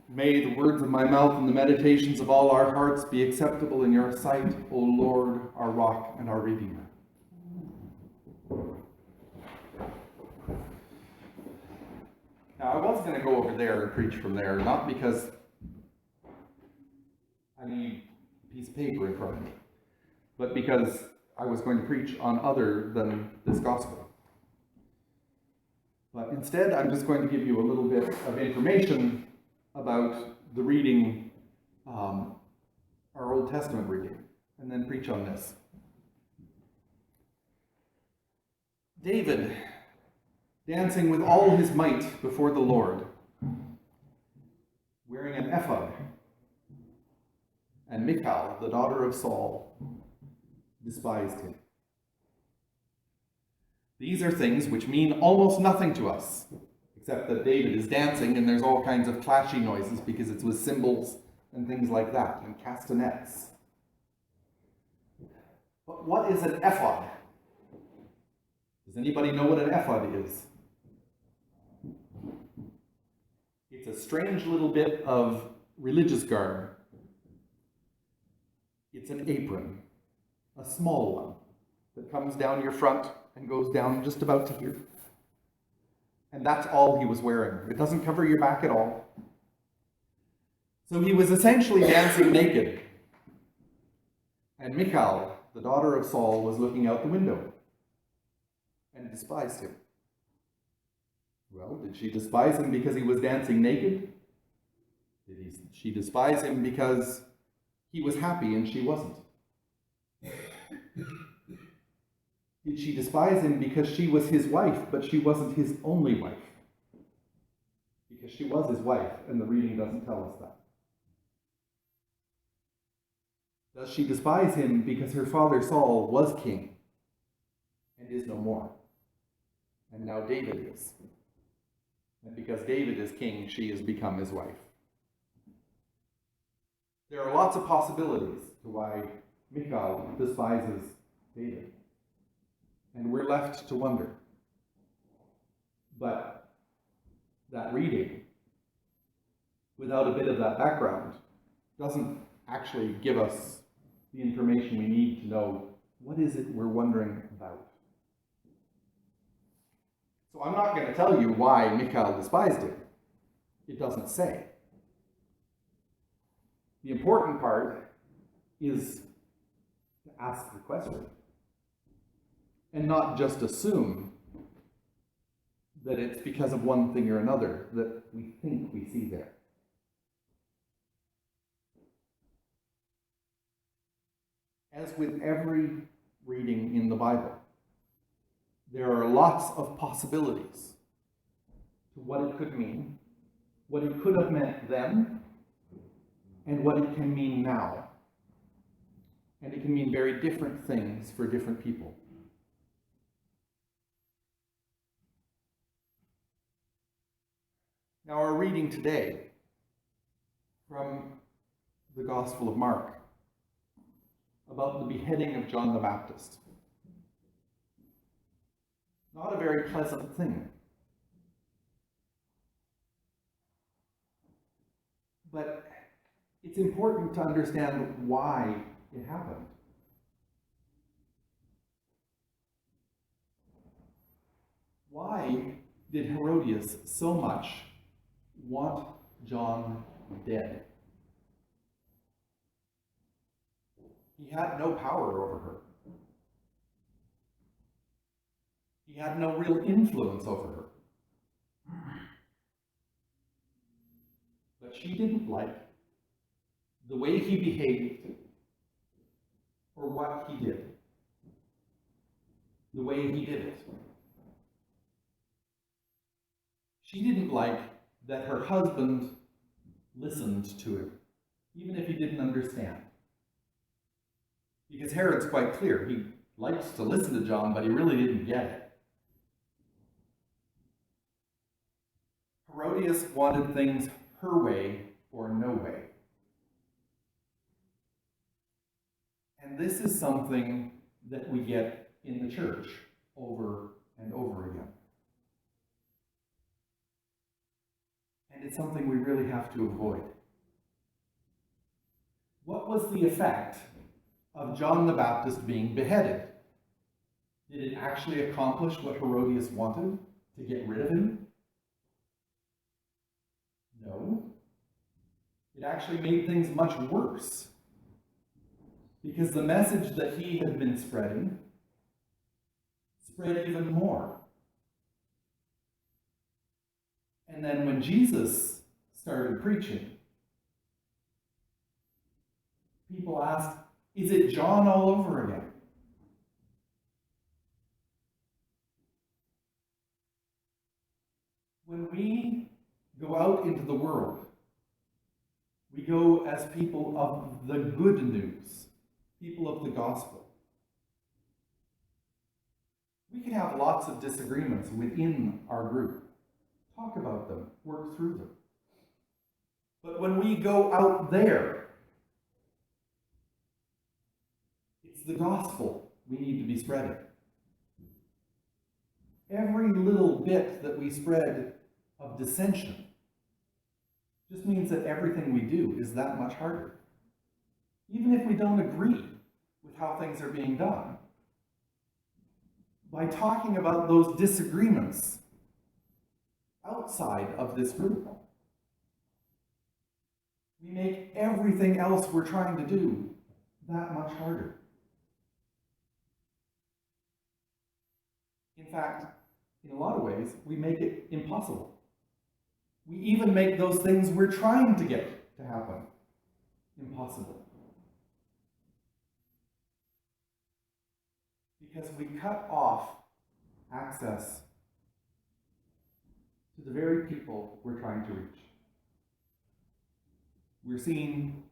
May the words of my mouth and the meditations of all our hearts be acceptable in your sight, O Lord, our rock and our redeemer. Now, I was going to go over there and preach from there, not because I need a piece of paper in front of me, but because I was going to preach on other than this gospel. But instead, I'm just going to give you a little bit of information about the reading, our Old Testament reading, and then preach on this. David, dancing with all his might before the Lord, wearing an ephod, and Michal, the daughter of Saul, despised him. These are things which mean almost nothing to us, except that David is dancing and there's all kinds of clashy noises because it's with cymbals and things like that, and castanets. But what is an ephod? Does anybody know what an ephod is? It's a strange little bit of religious garb. It's an apron, a small one, that comes down your front and goes down just about to here. And that's all he was wearing. It doesn't cover your back at all. So he was essentially dancing naked. And Michal, the daughter of Saul, was looking out the window and despised him. Well, did she despise him because he was dancing naked? Did she despise him because he was happy and she wasn't? Did she despise him because she was his wife, but she wasn't his only wife? Because she was his wife, and the reading doesn't tell us that. Does she despise him because her father Saul was king and is no more? And now David is. And because David is king, she has become his wife. There are lots of possibilities to why Michal despises David. And we're left to wonder. But that reading, without a bit of that background, doesn't actually give us the information we need to know what is it we're wondering about. So I'm not going to tell you why Michal despised him. It doesn't say. The important part is to ask the question. And not just assume that it's because of one thing or another that we think we see there. As with every reading in the Bible, there are lots of possibilities to what it could mean, what it could have meant then, and what it can mean now. And it can mean very different things for different people. Now, our reading today from the Gospel of Mark about the beheading of John the Baptist. Not a very pleasant thing. But it's important to understand why it happened. Why did Herodias so much want John dead? He had no power over her. He had no real influence over her. But she didn't like the way he behaved or what he did. The way he did it. She didn't like that her husband listened to him, even if he didn't understand. Because Herod's quite clear. He likes to listen to John, but he really didn't get it. Herodias wanted things her way or no way. And this is something that we get in the church over and over again. And it's something we really have to avoid. What was the effect of John the Baptist being beheaded? Did it actually accomplish what Herodias wanted, to get rid of him? No. It actually made things much worse. Because the message that he had been spreading spread even more. And then when Jesus started preaching, people asked, is it John all over again? When we go out into the world, we go as people of the good news, people of the gospel. We can have lots of disagreements within our group. Talk about them, work through them. But when we go out there, it's the gospel we need to be spreading. Every little bit that we spread of dissension just means that everything we do is that much harder. Even if we don't agree with how things are being done, by talking about those disagreements outside of this group, we make everything else we're trying to do that much harder. In fact, in a lot of ways, we make it impossible. We even make those things we're trying to get to happen impossible. Because we cut off access to the very people we're trying to reach. We're seen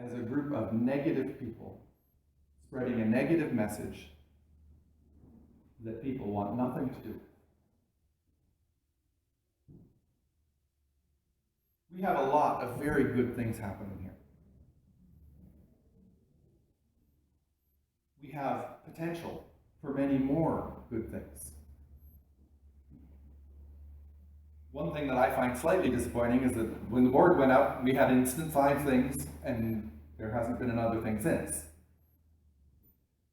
as a group of negative people spreading a negative message that people want nothing to do with. We have a lot of very good things happening here. We have potential for many more good things. One thing that I find slightly disappointing is that when the board went out, we had instant 5 things, and there hasn't been another thing since.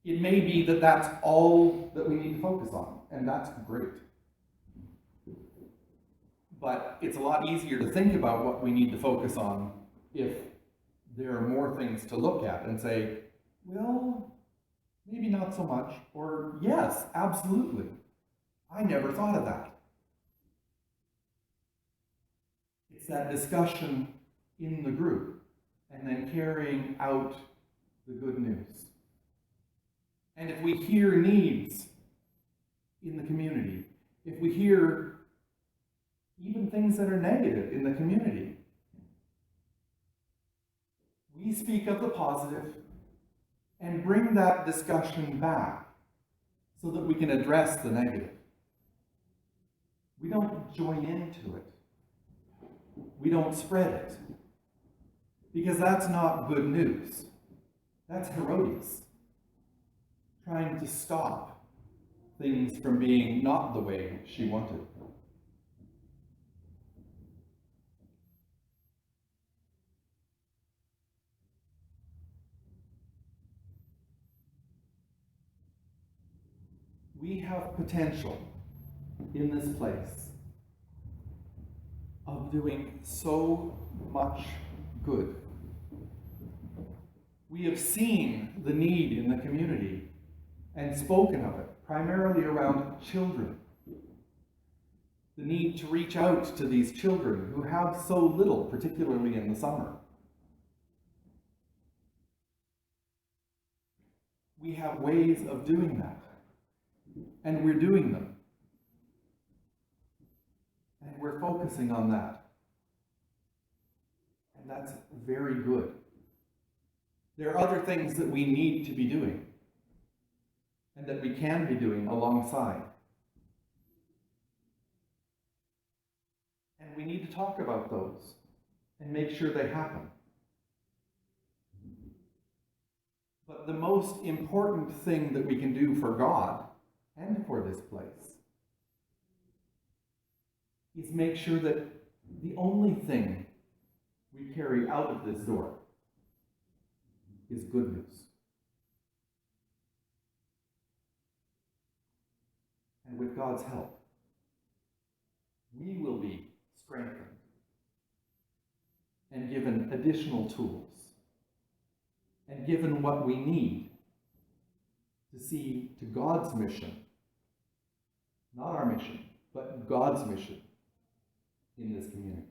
It may be that that's all that we need to focus on, and that's great. But it's a lot easier to think about what we need to focus on if there are more things to look at and say, well, maybe not so much, or yes, absolutely. I never thought of that. It's that discussion in the group and then carrying out the good news. And if we hear needs in the community, if we hear even things that are negative in the community, we speak of the positive and bring that discussion back so that we can address the negative. We don't join into it. We don't spread it. Because that's not good news. That's Herodias, trying to stop things from being not the way she wanted. We have potential in this place of doing so much good. We have seen the need in the community and spoken of it, primarily around children. The need to reach out to these children who have so little, particularly in the summer. We have ways of doing that, and we're doing them. And we're focusing on that. And that's very good. There are other things that we need to be doing and that we can be doing alongside. And we need to talk about those and make sure they happen. But the most important thing that we can do for God and for this place is make sure that The only thing we carry out of this door is good news. And with God's help, we will be strengthened and given additional tools and given what we need to see to God's mission, not our mission, but God's mission in this community.